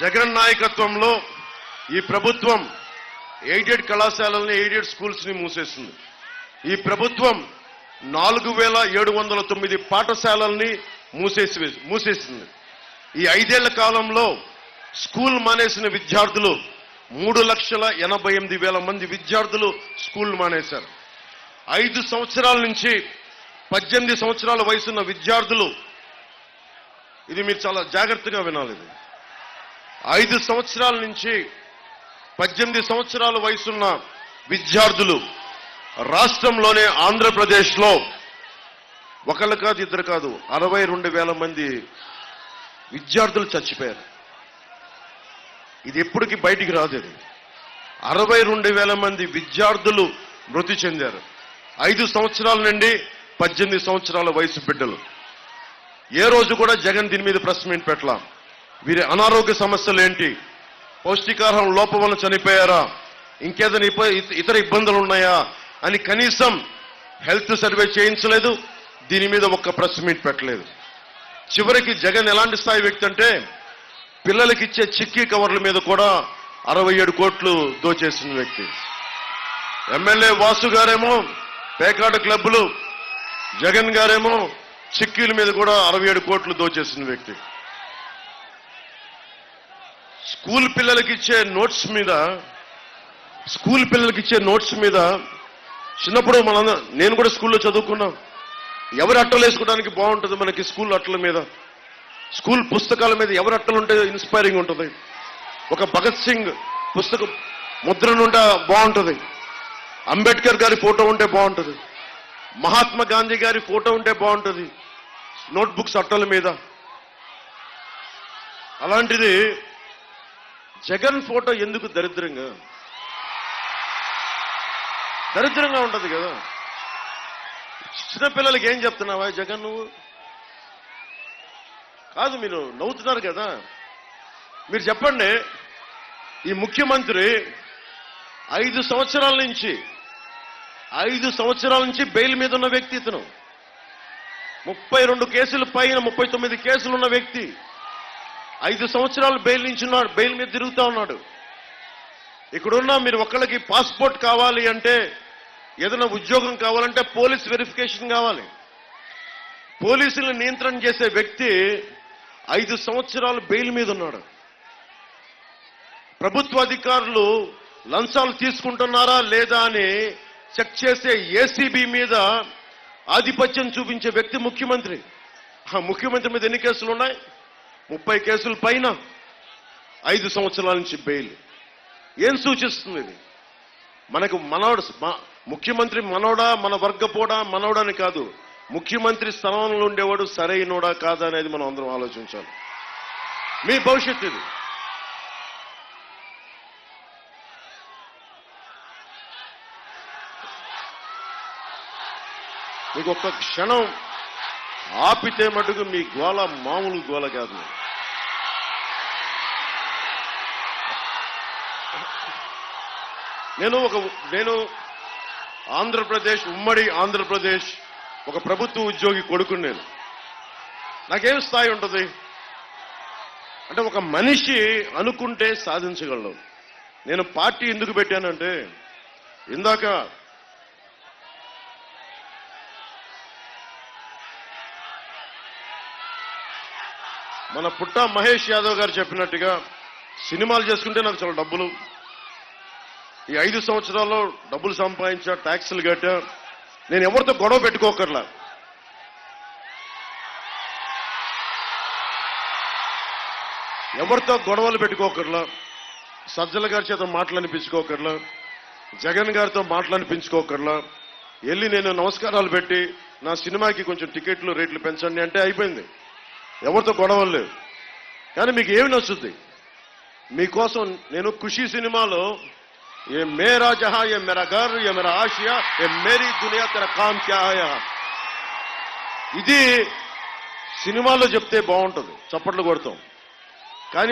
జగన్ నాయకత్వంలో ఈ ప్రభుత్వం ఎయిడెడ్ కళాశాలల్ని ఎయిడెడ్ స్కూల్స్ ని మూసేసింది. ఈ ప్రభుత్వం 4709 పాఠశాలల్ని మూసేసింది. ఈ 5 ఏళ్ల కాలంలో స్కూల్ మానేసిన విద్యార్థులు 3,88,000 మంది విద్యార్థులు స్కూల్ మానేశారు. 5 సంవత్సరాల నుంచి 18 సంవత్సరాల వయసున్న విద్యార్థులు, ఇది మీరు చాలా జాగ్రత్తగా వినాలి, 5 సంవత్సరాల నుంచి 18 సంవత్సరాల వయసున్న విద్యార్థులు రాష్ట్రంలోనే ఆంధ్రప్రదేశ్లో ఒకళ్ళు కాదు ఇద్దరు కాదు 62,000 మంది విద్యార్థులు చచ్చిపోయారు. ఇది ఎప్పటికీ బయటికి రాదు. 62,000 మంది విద్యార్థులు మృతి చెందారు. 5 సంవత్సరాల నుండి 18 సంవత్సరాల వయసు బిడ్డలు. ఏ రోజు కూడా జగన్ దీని మీద ప్రెస్ మీట్ పెట్టలా. వీరి అనారోగ్య సమస్యలు ఏంటి, పౌష్టికాహారం లోపం వల్ల చనిపోయారా, ఇంకేదైనా ఇతర ఇబ్బందులు ఉన్నాయా అని కనీసం హెల్త్ సర్వే చేయించలేదు. దీని మీద ఒక్క ప్రెస్ మీట్ పెట్టలేదు. చివరికి జగన్ ఎలాంటి స్థాయి వ్యక్తి అంటే పిల్లలకి ఇచ్చే చిక్కీ కవర్ల మీద కూడా 67 కోట్లు దోచేసిన వ్యక్తి. ఎమ్మెల్యే వాసు గారేమో పేకాట క్లబ్లు, జగన్ గారేమో చిక్కీల మీద కూడా 67 కోట్లు దోచేసిన వ్యక్తి. స్కూల్ పిల్లలకి ఇచ్చే నోట్స్ మీద చిన్నప్పుడు నేను కూడా స్కూల్లో చదువుకున్నా. ఎవరి అట్టలు వేసుకోవడానికి బాగుంటుంది మనకి స్కూల్ అట్టల మీద, స్కూల్ పుస్తకాల మీద ఎవరి అట్టలు ఉంటే ఇన్స్పైరింగ్ ఉంటుంది. ఒక భగత్ సింగ్ పుస్తకం ముద్రనుంటే బాగుంటుంది, అంబేద్కర్ గారి ఫోటో ఉంటే బాగుంటుంది, మహాత్మా గాంధీ గారి ఫోటో ఉంటే బాగుంటుంది నోట్బుక్స్ అట్టల మీద. అలాంటిది జగన్ ఫోటో ఎందుకు దరిద్రంగా ఉంటుంది కదా. చిన్నపిల్లలకి ఏం చెప్తున్నావా జగన్ నువ్వు? కాదు, మీరు నవ్వుతున్నారు కదా. మీరు చెప్పండి, ఈ ముఖ్యమంత్రి 5 సంవత్సరాల నుంచి బెయిల్ మీద ఉన్న వ్యక్తి. ఇతను 32 కేసుల పైన 39 కేసులు ఉన్న వ్యక్తి 5 సంవత్సరాలు బెయిల్ మీద తిరుగుతా ఉన్నాడు. ఇక్కడున్న మీరు ఒక్కళ్ళకి పాస్పోర్ట్ కావాలి అంటే, ఏదైనా ఉద్యోగం కావాలంటే పోలీస్ వెరిఫికేషన్ కావాలి. పోలీసులను నియంత్రణ చేసే వ్యక్తి 5 సంవత్సరాలు బెయిల్ మీద ఉన్నాడు. ప్రభుత్వ అధికారులు లంచాలు తీసుకుంటున్నారా లేదా అని చెక్ చేసే ఏసీబీ మీద ఆధిపత్యం చూపించే వ్యక్తి ముఖ్యమంత్రి. ఆ ముఖ్యమంత్రి మీద ఎన్ని కేసులు ఉన్నాయి? 30 కేసుల పైన, 5 సంవత్సరాల నుంచి బెయిల్. ఏం సూచిస్తుంది ఇది? మనకు ముఖ్యమంత్రి మనోడా, మన వర్గపోడా, మనోడని కాదు, ముఖ్యమంత్రి స్థానంలో ఉండేవాడు సరైనోడా కాదా అనేది మనం అందరం ఆలోచించాలి. మీ భవిష్యత్తు ఇది. మీకు ఒక్క క్షణం ఆపితే మటుకు మీ గోల మామూలు గోల కాదు. నేను ఆంధ్రప్రదేశ్, ఉమ్మడి ఆంధ్రప్రదేశ్ ఒక ప్రభుత్వ ఉద్యోగి కొడుకుని. నాకేం స్థాయి ఉంటుంది అంటే, ఒక మనిషి అనుకుంటే సాధించగలడు. నేను పార్టీ ఎందుకు పెట్టానంటే, ఇందాక మన పుట్ట మహేష్ యాదవ్ గారు చెప్పినట్టుగా సినిమాలు చేసుకుంటే నాకు చాలా డబ్బులు, ఈ 5 సంవత్సరాల్లో డబ్బులు సంపాదించా, ట్యాక్సులు కట్టా, నేను ఎవరితో గొడవ పెట్టుకోకర్లా. ఎవరితో గొడవలు పెట్టుకోకర్లా, సజ్జల గారి చేత మాటలనిపించుకోకర్లా, జగన్ గారితో మాటలనిపించుకోకర్లా. వెళ్ళి నేను నమస్కారాలు పెట్టి నా సినిమాకి కొంచెం టికెట్లు రేట్లు పెంచండి అంటే అయిపోయింది. ఎవరితో గొడవలు లేవు. కానీ మీకు ఏమి నచ్చుద్ది? మీకోసం నేను ఖుషీ సినిమాలో ఏ మేరా జహా, ఏ మేరా ఘర్, ఏ మేరా ఆశియా, ఏ మేరీ దునియా, తెరా కామ్ క్యా హై, ఇది సినిమాలో చెప్తే బాగుంటుంది, చప్పట్లు కొడతాం. కానీ